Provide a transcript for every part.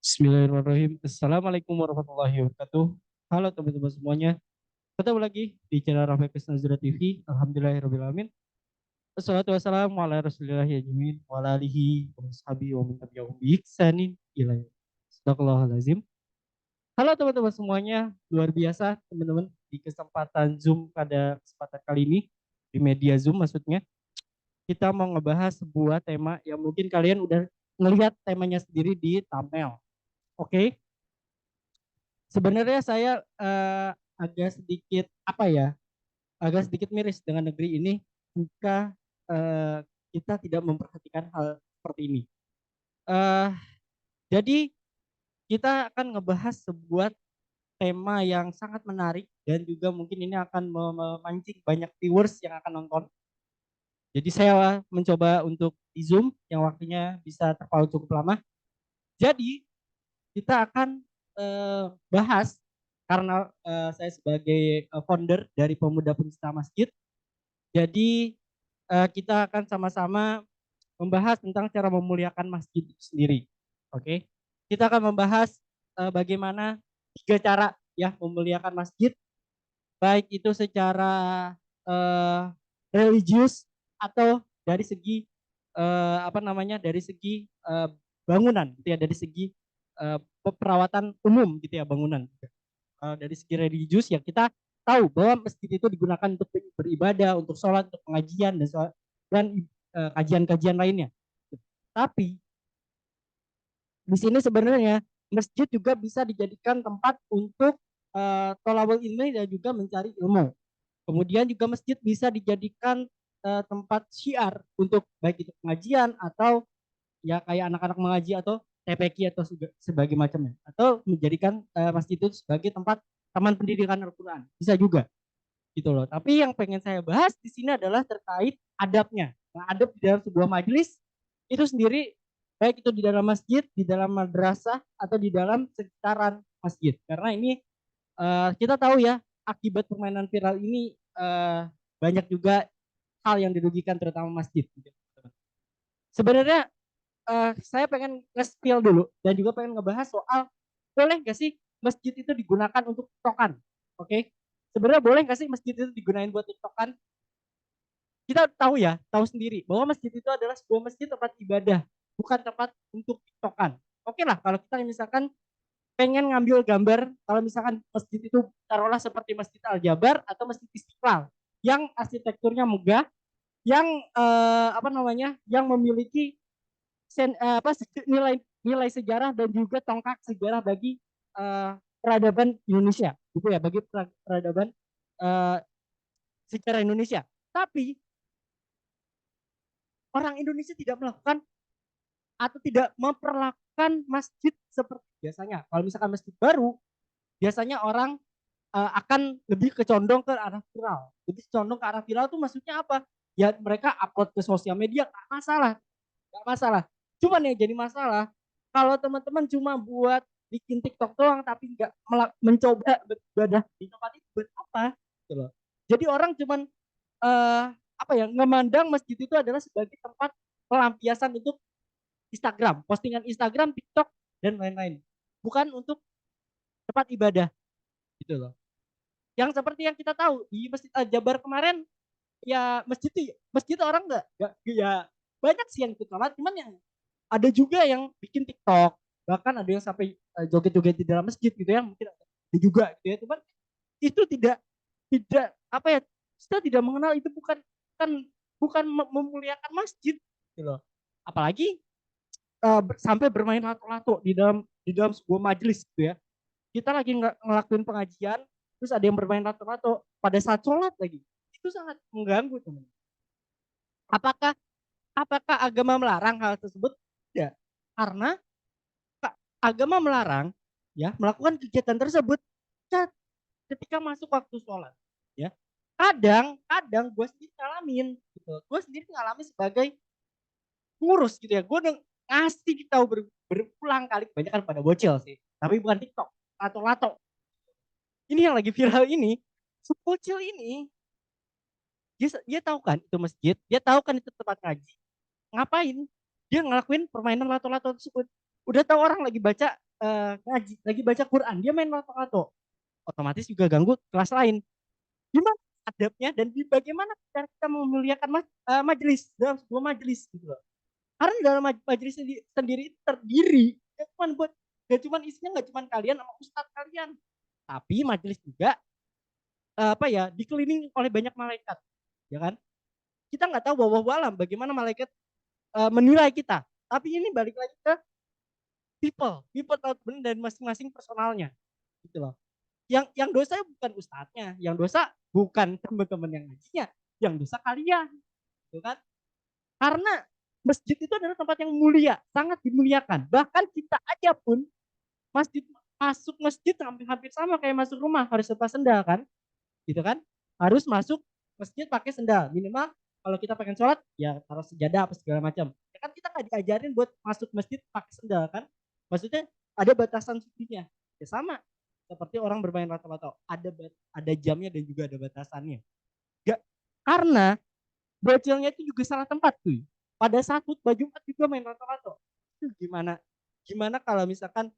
Bismillahirrahmanirrahim. Assalamualaikum warahmatullahi wabarakatuh. Halo teman-teman semuanya. Ketemu lagi di channel Rafa Nazra TV. Alhamdulillahirrahmanirrahim. Wassalatu wassalamu ala rasulillahi ajmin. Wa ala alihi wa sahbihi wa min tabi'ahum bi ihsanin ila yaumil din. Sadaqallahul azim. Halo teman-teman semuanya. Luar biasa teman-teman. Di kesempatan Zoom pada kesempatan kali ini. Di media Zoom maksudnya. Kita mau ngebahas sebuah tema yang mungkin kalian udah ngelihat temanya sendiri di thumbnail. Oke. Sebenarnya saya agak sedikit apa ya, agak sedikit miris dengan negeri ini jika eh, kita tidak memperhatikan hal seperti ini. Eh, jadi kita akan ngebahas sebuah tema yang sangat menarik dan juga mungkin ini akan memancing banyak viewers yang akan nonton. Jadi saya mencoba untuk di Zoom yang waktunya bisa terpaut cukup lama. Jadi kita akan bahas karena saya sebagai founder dari Pemuda Pencinta Masjid. Jadi kita akan sama-sama membahas tentang cara memuliakan masjid itu sendiri. Oke. Kita akan membahas bagaimana tiga cara ya memuliakan masjid, baik itu secara eh, religius atau dari segi apa namanya dari segi bangunan gitu ya, dari segi perawatan umum gitu ya bangunan. Dari segi religius ya kita tahu bahwa masjid itu digunakan untuk beribadah, untuk sholat, untuk pengajian dan kajian-kajian lainnya. Tapi di sini sebenarnya masjid juga bisa dijadikan tempat untuk tolabul ilmi dan juga mencari ilmu. Kemudian juga masjid bisa dijadikan tempat syiar untuk baik itu pengajian atau ya kayak anak-anak mengaji atau TPQ atau sebagai macamnya, atau menjadikan masjid itu sebagai tempat taman pendidikan Al-Quran bisa juga gitu loh. Tapi yang pengen saya bahas di sini adalah terkait adabnya. Nah, adab di dalam sebuah majelis itu sendiri, baik itu di dalam masjid, di dalam madrasah atau di dalam sekitaran masjid, karena ini kita tahu ya akibat permainan viral ini banyak juga hal yang dirugikan terutama masjid. Sebenarnya saya pengen nge-spill dulu dan juga pengen ngebahas soal boleh nggak sih masjid itu digunakan untuk tiktokan? Oke, okay? Sebenarnya boleh nggak sih masjid itu digunakan buat tiktokan? Kita tahu ya, tahu sendiri bahwa masjid itu adalah sebuah masjid tempat ibadah, bukan tempat untuk tiktokan. Oke okay lah, kalau kita misalkan pengen ngambil gambar, kalau misalkan masjid itu taruhlah seperti Masjid Al Jabar atau Masjid Istiqlal yang arsitekturnya megah, yang apa namanya, yang memiliki nilai nilai sejarah dan juga tongkat sejarah bagi peradaban Indonesia gitu ya, bagi peradaban uh, sejarah Indonesia. Tapi orang Indonesia tidak melakukan atau tidak memperlakukan masjid seperti biasanya. Kalau misalkan masjid baru, biasanya orang akan lebih kecondong ke arah viral. Lebih condong ke arah viral itu maksudnya apa? Ya mereka upload ke sosial media, nggak masalah, nggak masalah. Cuman yang jadi masalah kalau teman-teman cuma buat bikin TikTok doang tapi nggak mencoba beribadah di tempat itu buat apa? Gitu loh. Jadi orang cuman uh, apa ya, ngemandang masjid itu adalah sebagai tempat pelampiasan untuk Instagram, postingan Instagram, TikTok dan lain-lain. Bukan untuk tempat ibadah gitu loh. Yang seperti yang kita tahu di Masjid Al Jabar kemarin, ya masjid orang nggak ya banyak sih yang ikut sholat, cuman yang ada juga yang bikin TikTok, bahkan ada yang sampai joget-joget di dalam masjid gitu ya, mungkin ada juga gitu ya, cuman itu tidak apa ya, kita tidak mengenal itu, bukan bukan memuliakan masjid gitu loh. Apalagi sampai bermain lato-lato di dalam sebuah majelis gitu ya, kita lagi ngelakuin pengajian terus ada yang bermain lato-lato pada saat sholat lagi, itu sangat mengganggu teman. Apakah apakah agama melarang hal tersebut? Tidak, karena agama melarang ya melakukan kegiatan tersebut ketika masuk waktu sholat ya. Kadang gue sendiri ngalamin gitu, gue sendiri ngalamin sebagai ngurus gitu ya, gue udah ngasih tahu berulang kali, banyak kan pada bocil sih tapi bukan TikTok, lato-lato ini yang lagi viral ini. Bocil ini dia tahu kan itu masjid, dia tahu kan itu tempat ngaji, ngapain dia ngelakuin permainan lato-lato tersebut? Udah tahu orang lagi baca ngaji, lagi baca Quran, dia main lato-lato, otomatis juga ganggu kelas lain. Gimana adabnya dan bagaimana cara kita memuliakan majelis dalam sebuah majelis gitu loh. Karena dalam majelis sendiri itu terdiri gak cuma isinya gak cuma kalian sama ustadz kalian, tapi majelis juga apa ya, dikelilingi oleh banyak malaikat, ya kan? Kita nggak tahu bahwa alam bagaimana malaikat menilai kita. Tapi ini balik lagi ke people tahu benar dan masing-masing personalnya, gitu loh. Yang dosa bukan ustadznya, yang dosa bukan teman-teman yang ngajinya, yang dosa kalian, gitu kan? Karena masjid itu adalah tempat yang mulia, sangat dimuliakan. Bahkan kita aja pun masjid, masuk masjid hampir sama kayak masuk rumah, harus lepas sendal kan, gitu kan? Harus masuk masjid pakai sendal minimal. Kalau kita pengen sholat ya taruh sejadah apa segala macam, ya kan kita nggak diajarin buat masuk masjid pakai sendal kan, maksudnya ada batasan sucinya. Ya sama seperti orang bermain lato-lato, ada jamnya dan juga ada batasannya. Gak, karena bocilnya itu juga salah tempat tuh. Pada saat khutbah Jumat juga main lato-lato. Itu gimana? Gimana kalau misalkan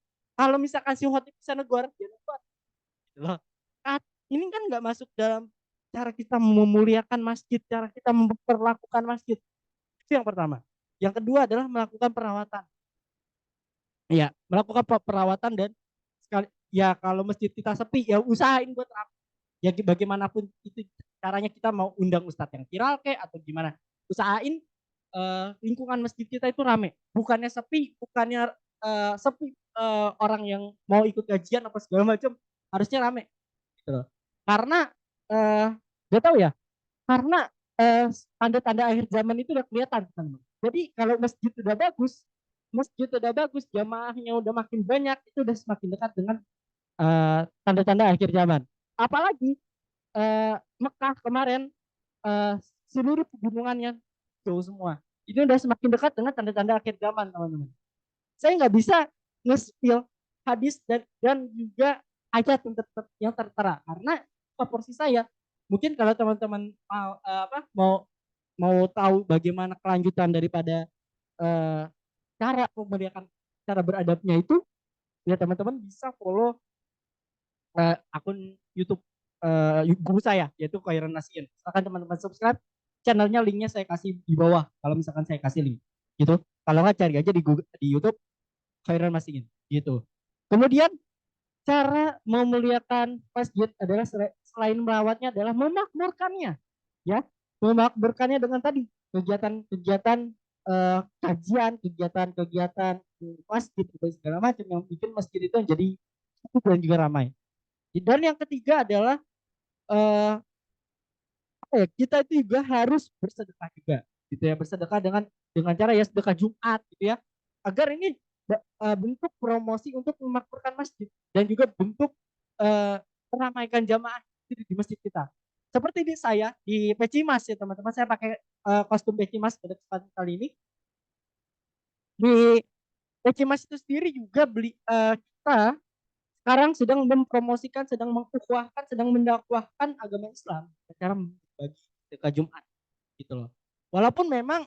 si khotib bisa negor, dia negor. Gitu loh. Ini kan nggak masuk dalam cara kita memuliakan masjid, cara kita memperlakukan masjid. Itu yang pertama. Yang kedua adalah melakukan perawatan. Iya, melakukan perawatan dan sekali ya kalau masjid kita sepi ya usahain buat ya bagaimanapun itu caranya, kita mau undang ustadz yang viral kayak atau gimana, usahain lingkungan masjid kita itu rame, bukannya sepi, bukannya sepi orang yang mau ikut kajian apa segala macam, harusnya rame gitu loh. Karena uh, gak tahu ya, karena uh, tanda-tanda akhir zaman itu udah kelihatan teman-teman. Jadi kalau masjid udah bagus, jamaahnya udah makin banyak, itu udah semakin dekat dengan tanda-tanda akhir zaman. Apalagi Mekah kemarin, uh, seluruh pegunungannya jauh semua. Ini udah semakin dekat dengan tanda-tanda akhir zaman, teman-teman. Saya nggak bisa nge-spill hadis dan juga ayat yang tertera karena porsi saya. Mungkin kalau teman-teman mau tahu bagaimana kelanjutan daripada uh, cara memeriahkan, cara beradabnya itu, ya teman-teman bisa follow akun YouTube guru saya yaitu Khairan Nasiin. Silakan teman-teman subscribe channelnya, linknya saya kasih di bawah kalau misalkan saya kasih link gitu. Kalau nggak cari aja di YouTube Khairan Nasiin gitu. Kemudian cara memuliakan masjid adalah selain merawatnya adalah memakmurkannya, ya, memakmurkannya dengan tadi kegiatan-kegiatan kajian, kegiatan-kegiatan masjid segala macam yang bikin masjid itu jadi dan juga ramai. Dan yang ketiga adalah eh, kita itu juga harus bersedekah juga, gitu ya, bersedekah dengan cara ya sedekah Jumat, gitu ya, agar ini bentuk promosi untuk memakmurkan masjid dan juga bentuk uh, meramaikan jamaah di masjid kita. Seperti di saya di Peci Mas ya teman-teman, saya pakai kostum Peci Mas pada kesempatan kali ini. Di Peci Mas itu sendiri juga kita sekarang sedang mempromosikan, sedang mengukuhkan, sedang mendakwahkan agama Islam secara membagi sedekah Jumat gitu loh. Walaupun memang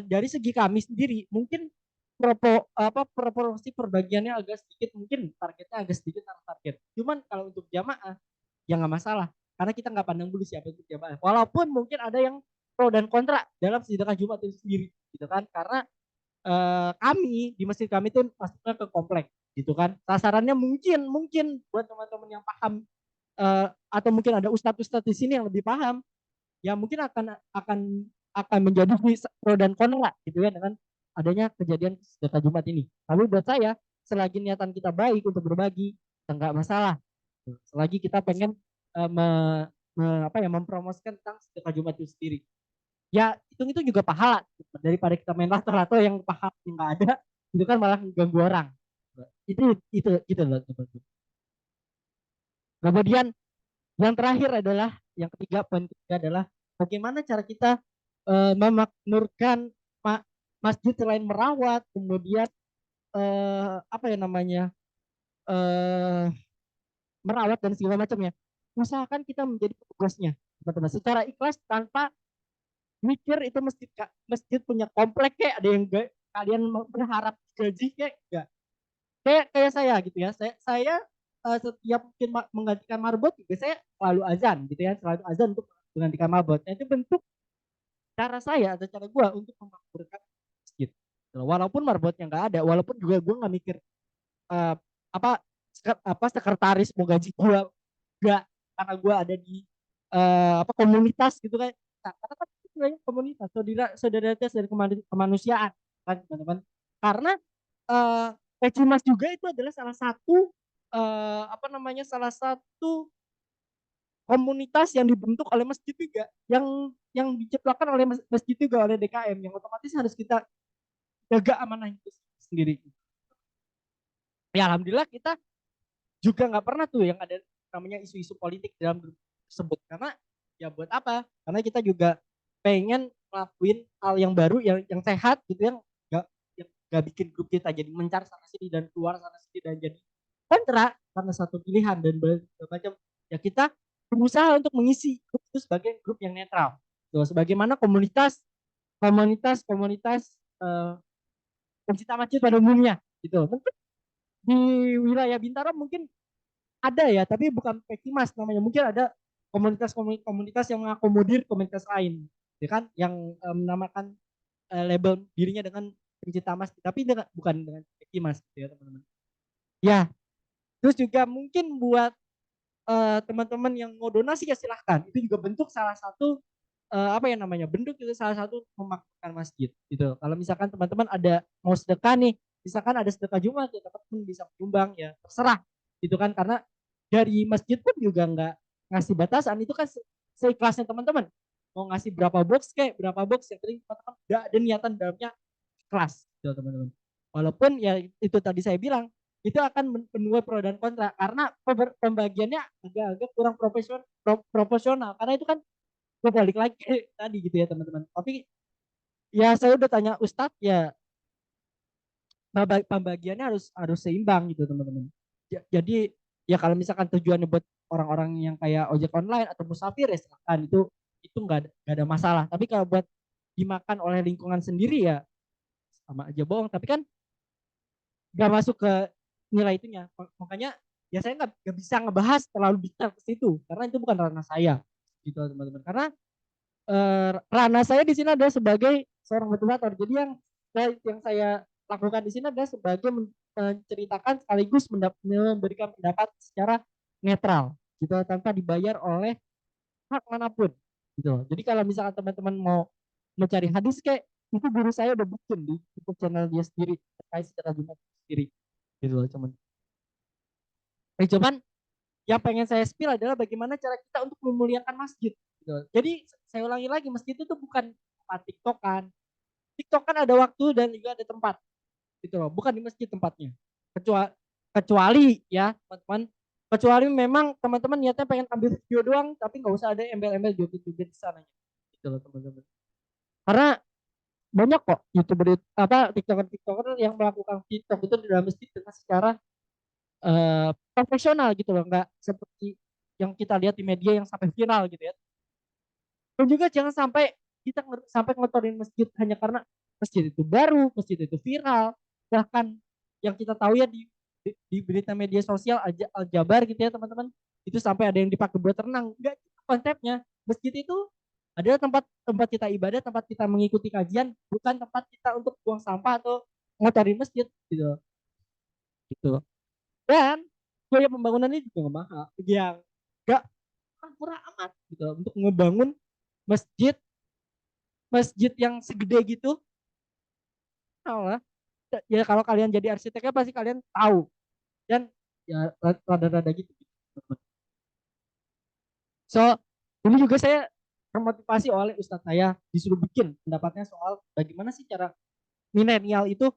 dari segi kami sendiri mungkin proporsi perbagiannya agak sedikit, mungkin targetnya agak sedikit target. Cuman kalau untuk jamaah ya nggak masalah karena kita nggak pandang bulu siapa itu jamaah. Walaupun mungkin ada yang pro dan kontra dalam sedekah Jumat itu sendiri gitu kan, karena kami di masjid kami itu masuknya ke komplek gitu kan. Sasarannya mungkin buat teman-teman yang paham atau mungkin ada ustadz-ustadz di sini yang lebih paham, ya mungkin akan menjadi pro dan kontra gitu ya dengan adanya kejadian sedekah Jumat ini. Tapi buat saya, selagi niatan kita baik untuk berbagi, enggak masalah. Selagi kita pengen mempromosikan tentang sedekah Jumat itu sendiri. Ya itu juga pahala daripada kita main lato-lato yang pahala yang nggak ada, itu kan malah ganggu orang. Itu loh. Kemudian yang terakhir adalah yang ketiga, poin ketiga adalah bagaimana cara kita memakmurkan masjid selain merawat, kemudian apa ya namanya, eh, merawat dan segala macamnya. Usahakan kita menjadi petugasnya, teman-teman, secara ikhlas tanpa mikir itu masjid punya komplek kayak ada yang kalian berharap gaji kayak enggak. kayak saya gitu ya. Saya setiap mungkin menggantikan marbot juga saya selalu azan gitu ya, selalu azan untuk menggantikan marbot. Nah, itu bentuk cara saya atau cara gue untuk memakmurkan masjid. Walaupun marbotnya nggak ada, walaupun juga gue nggak mikir uh, apa apa sekretaris mau gaji gue nggak, karena gue ada di apa komunitas gitu kan. Nah, karena kan itu sebenarnya komunitas solidaritas dari kemanusiaan kan teman-teman. Karena Pecimas juga itu adalah salah satu apa namanya, salah satu komunitas yang dibentuk oleh masjid juga, yang diciptakan oleh masjid juga oleh DKM, yang otomatis harus kita jaga amanah itu sendiri. Ya alhamdulillah kita juga nggak pernah tuh yang ada namanya isu-isu politik dalam grup tersebut, karena ya buat apa, karena kita juga pengen ngelakuin hal yang baru, yang sehat gitu, yang nggak bikin grup kita jadi mencar sana sini dan keluar sana sini dan jadi kontra karena satu pilihan dan macam. Ya kita berusaha untuk mengisi grup itu sebagai grup yang netral, tuh, sebagaimana komunitas pencinta masjid pada umumnya gitu. Mungkin di wilayah Bintaro mungkin ada ya, tapi bukan Pekimas namanya. Mungkin ada komunitas yang mengakomodir komunitas lain, ya kan, yang menamakan label dirinya dengan pencinta mas, tapi bukan dengan Pekimas gitu ya teman-teman. Ya, terus juga mungkin buat teman-teman yang mau donasi ya silahkan. Itu juga bentuk salah satu apa ya namanya, bentuk itu salah satu memakmurkan masjid gitu. Kalau misalkan teman-teman ada mau sedekah nih, misalkan ada sedekah Jumat ya teman-teman bisa menyumbang ya terserah gitu kan, karena dari masjid pun juga nggak ngasih batasan, itu kan seikhlasnya teman-teman mau ngasih berapa box kayak berapa box, yang penting teman-teman nggak ada niatan dalamnya kelas gitu teman-teman. Walaupun ya itu tadi saya bilang itu akan menuai pro dan kontra karena pembagiannya agak-agak kurang proporsional, karena itu kan gue balik lagi tadi gitu ya teman-teman. Tapi ya saya udah tanya Ustadz ya, pembagiannya harus harus seimbang gitu teman-teman. Jadi ya kalau misalkan tujuannya buat orang-orang yang kayak ojek online atau musafir ya silakan, itu nggak ada masalah. Tapi kalau buat dimakan oleh lingkungan sendiri ya sama aja bohong. Tapi kan nggak masuk ke nilai itunya. Makanya ya saya nggak bisa ngebahas terlalu detail ke situ karena itu bukan ranah saya gitu teman-teman. Karena ranah saya di sini adalah sebagai seorang motivator. Jadi yang saya lakukan di sini adalah sebagai menceritakan sekaligus memberikan pendapat secara netral gitu tanpa dibayar oleh hak manapun gitu. Jadi kalau misalkan teman-teman mau mencari hadis kayak itu, guru saya udah bikin di YouTube channel dia sendiri terkait secara Jumat sendiri gitu loh cuman. Cuman yang pengen saya spill adalah bagaimana cara kita untuk memuliakan masjid gitu. Jadi saya ulangi lagi, masjid itu bukan tempat tiktokan. Tiktokan ada waktu dan juga ada tempat gitu loh, bukan di masjid tempatnya. Kecuali kecuali ya teman-teman, kecuali memang teman-teman niatnya pengen ambil video doang tapi nggak usah ada embel-embel joget-joget di sana gitu loh teman-teman. Karena banyak kok youtuber apa tiktoker yang melakukan tiktok itu di dalam masjid dengan secara profesional gitu loh, nggak seperti yang kita lihat di media yang sampai viral gitu ya. Dan juga jangan sampai kita sampai ngotorin masjid hanya karena masjid itu baru, masjid itu viral, bahkan yang kita tahu ya di berita media sosial Al-Jabar gitu ya teman-teman, itu sampai ada yang dipakai buat renang. Enggak gitu konsepnya. Masjid itu adalah tempat tempat kita ibadah, tempat kita mengikuti kajian, bukan tempat kita untuk buang sampah atau ngotorin masjid gitu. Gitu. Dan biaya pembangunannya juga nggak mahal, yang nggak murah amat gitu untuk ngebangun masjid masjid yang segede gitu. Nah, ya kalau kalian jadi arsiteknya pasti kalian tahu, dan ya rada-rada gitu. So ini juga saya termotivasi oleh ustadz saya, disuruh bikin pendapatnya soal bagaimana sih cara milenial itu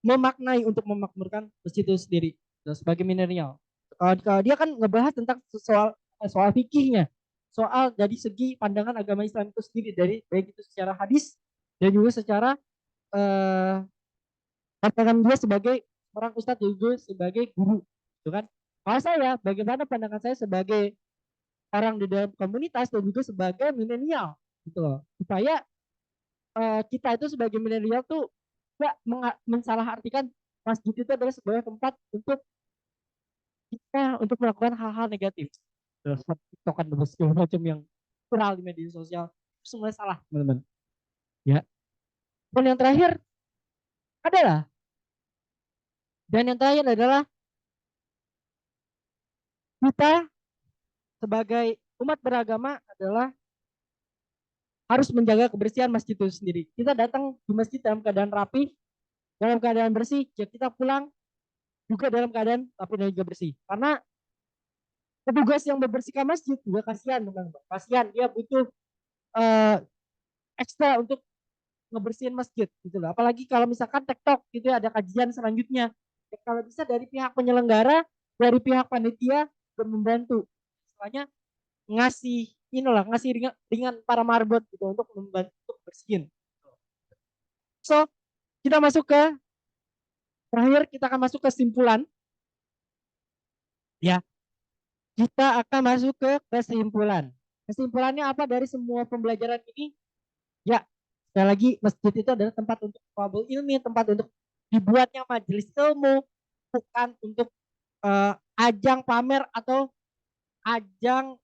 memaknai untuk memakmurkan masjid itu sendiri sebagai milenial. Kalau dia kan ngebahas tentang soal fikihnya, soal dari segi pandangan agama Islam itu sendiri, dari baik itu secara hadis dan juga secara eh, pandangan dia sebagai orang ustadz juga sebagai guru, gitu kan? Kalau saya, bagaimana pandangan saya sebagai orang di dalam komunitas dan juga sebagai milenial, gitu loh, supaya kita itu sebagai milenial tuh gak mensalahartikan masjid itu adalah sebuah tempat untuk kita untuk melakukan hal-hal negatif. Terus TikTokan dan segala macam yang viral di media sosial, semuanya salah teman-teman. Ya. Dan yang terakhir adalah dan yang terakhir adalah kita sebagai umat beragama adalah harus menjaga kebersihan masjid itu sendiri. Kita datang di masjid dalam keadaan rapi, dalam keadaan bersih, ya kita pulang juga dalam keadaan rapi dan juga bersih. Karena petugas yang membersihkan masjid juga kasihan, teman-teman. Kasihan, dia butuh uh, ekstra untuk ngebersihin masjid gitu loh. Apalagi kalau misalkan TikTok gitu ya, ada kajian selanjutnya. Ya, kalau bisa dari pihak penyelenggara, dari pihak panitia membantu. Istilahnya ngasih inilah ngasih ringan para marbot gitu untuk membantu untuk bersihin. So kita masuk ke terakhir, kita akan masuk ke kesimpulan. Ya, kita akan masuk ke kesimpulan. Kesimpulannya apa dari semua pembelajaran ini? Ya, sekali lagi masjid itu adalah tempat untuk tabul ilmi, tempat untuk dibuatnya majelis ilmu, bukan untuk ajang pamer atau ajang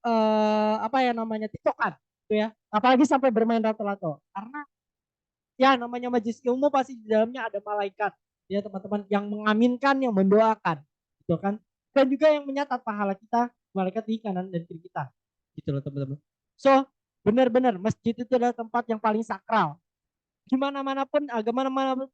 apa ya namanya tiktokan, gitu ya. Apalagi sampai bermain lato-lato. Karena ya namanya majelis ilmu pasti di dalamnya ada malaikat, ya teman-teman, yang mengaminkan, yang mendoakan, gitu kan. Dan juga yang menyatat pahala kita, malaikat di kanan dan kiri kita, gitu loh teman-teman. So benar-benar masjid itu adalah tempat yang paling sakral. Gimana manapun agama manapun,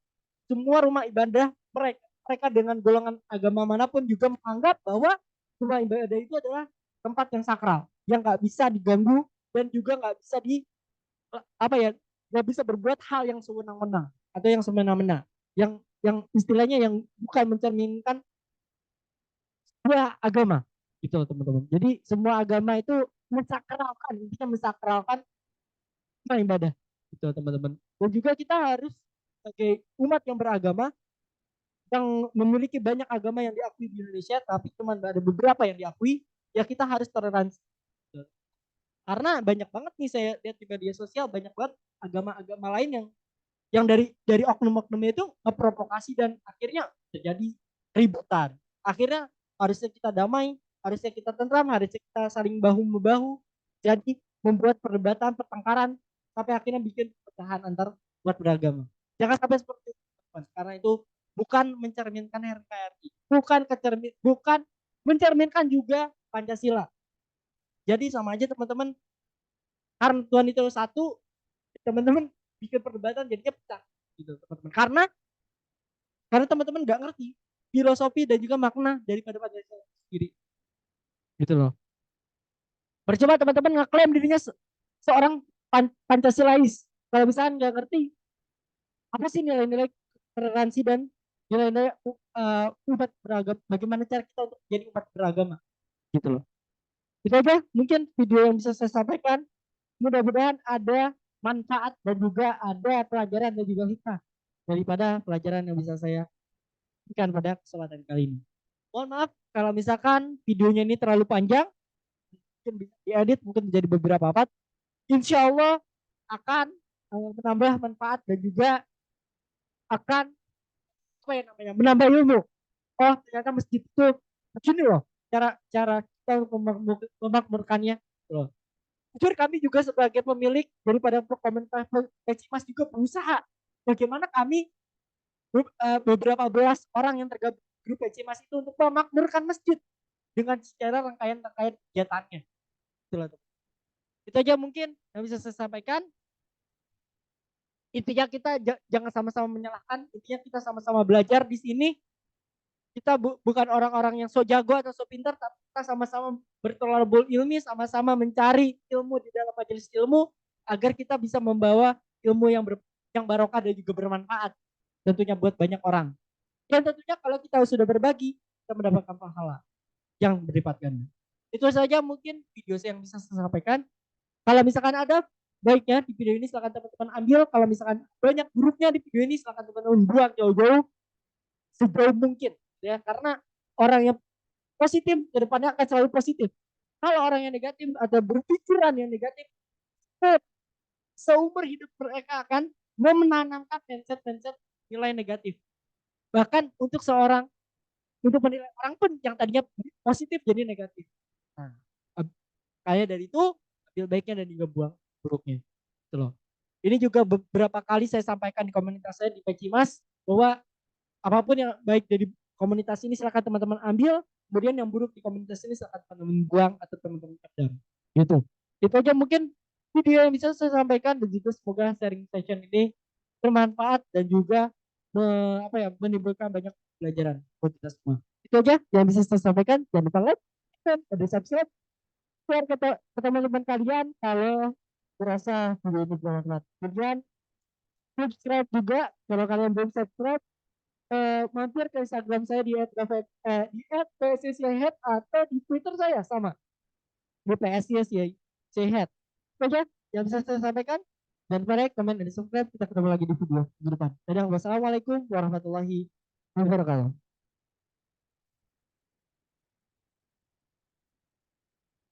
semua rumah ibadah mereka dengan golongan agama manapun juga menganggap bahwa rumah ibadah itu adalah tempat yang sakral, yang nggak bisa diganggu dan juga nggak bisa di apa ya, nggak bisa berbuat hal yang sewenang-wenang atau yang semena-mena, yang istilahnya yang bukan mencerminkan sebuah agama, gitu teman-teman. Jadi semua agama itu mensakralkan, intinya mensakralkan rumah ibadah, gitu teman-teman. Dan juga kita harus sebagai umat yang beragama, yang memiliki banyak agama yang diakui di Indonesia, tapi cuma ada beberapa yang diakui, ya kita harus toleransi. Karena banyak banget nih saya lihat di media sosial, banyak banget agama-agama lain yang dari oknum-oknum itu memprovokasi dan akhirnya terjadi ributan. Akhirnya harusnya kita damai, harusnya kita tentram, harusnya kita saling bahu membahu. Jadi membuat perdebatan, pertengkaran, sampai akhirnya bikin pecahan antar umat beragama. Jangan sampai seperti itu, karena itu bukan mencerminkan NKRI, bukan mencerminkan juga Pancasila. Jadi sama aja teman-teman, karena Tuhan itu satu, teman-teman bikin perdebatan jadinya pecah gitu teman-teman. Karena teman-teman nggak ngerti filosofi dan juga makna daripada Pancasila sendiri, gitu loh. Percuma teman-teman ngeklaim dirinya seorang Pancasilais kalau misalnya nggak ngerti apa sih nilai-nilai toleransi dan nilai-nilai umat beragama, bagaimana cara kita untuk jadi umat beragama, gitu loh. Itu aja mungkin video yang bisa saya sampaikan. Mudah-mudahan ada manfaat dan juga ada pelajaran dan juga hikmah daripada pelajaran yang bisa saya berikan pada kesempatan kali ini. Mohon maaf kalau misalkan videonya ini terlalu panjang, mungkin bisa diedit mungkin menjadi beberapa part. Insya Allah akan menambah manfaat dan juga akan apa ya namanya, menambah ilmu. Oh ternyata masjid itu begini loh cara cara kita memakmurkannya loh. Jujur kami juga sebagai pemilik daripada komunitas Mas juga berusaha bagaimana kami beberapa belas orang yang tergabung grup Mas itu untuk memakmurkan masjid dengan secara rangkaian-rangkaian kegiatannya. Itulah. Itu aja mungkin yang bisa saya sampaikan. Intinya kita jangan sama-sama menyalahkan, intinya kita sama-sama belajar di sini. Kita bukan orang-orang yang so jago atau so pintar, tapi kita sama-sama bertolabul ilmi, sama-sama mencari ilmu di dalam majelis ilmu agar kita bisa membawa ilmu yang barokah dan juga bermanfaat tentunya buat banyak orang. Dan tentunya kalau kita sudah berbagi, kita mendapatkan pahala yang berlipat ganda. Itu saja mungkin video yang bisa saya sampaikan. Kalau misalkan ada baiknya di video ini silakan teman-teman ambil. Kalau misalkan banyak buruknya di video ini silakan teman-teman buang jauh-jauh sejauh mungkin, ya, karena orang yang positif ke depannya akan selalu positif. Kalau orang yang negatif atau berpikiran yang negatif, seumur hidup mereka akan menanamkan mindset nilai negatif. Bahkan untuk menilai orang pun yang tadinya positif jadi negatif. Nah, kayak dari itu ambil baiknya dan juga buang buruknya. Gitu loh. Ini juga beberapa kali saya sampaikan di komunitas saya di Pecimas bahwa apapun yang baik dari komunitas ini silakan teman-teman ambil, kemudian yang buruk di komunitas ini silakan teman-teman buang atau teman-teman pedam. Gitu. Itu aja mungkin video yang bisa saya sampaikan dan juga semoga sharing session ini bermanfaat dan juga menimbulkan banyak pelajaran buat kita semua. Itu aja yang bisa saya sampaikan. Jangan lupa like, dan subscribe, share ke teman-teman kalian kalau merasa video ini bermanfaat. Kemudian subscribe juga kalau kalian belum subscribe, mampir ke Instagram saya di @pssyehead atau di Twitter saya sama di pssyehead. Oke, yang bisa saya sampaikan. Dan like, komen, dan subscribe. Kita ketemu lagi di video di depan. Dadah, wassalamualaikum warahmatullahi wabarakatuh.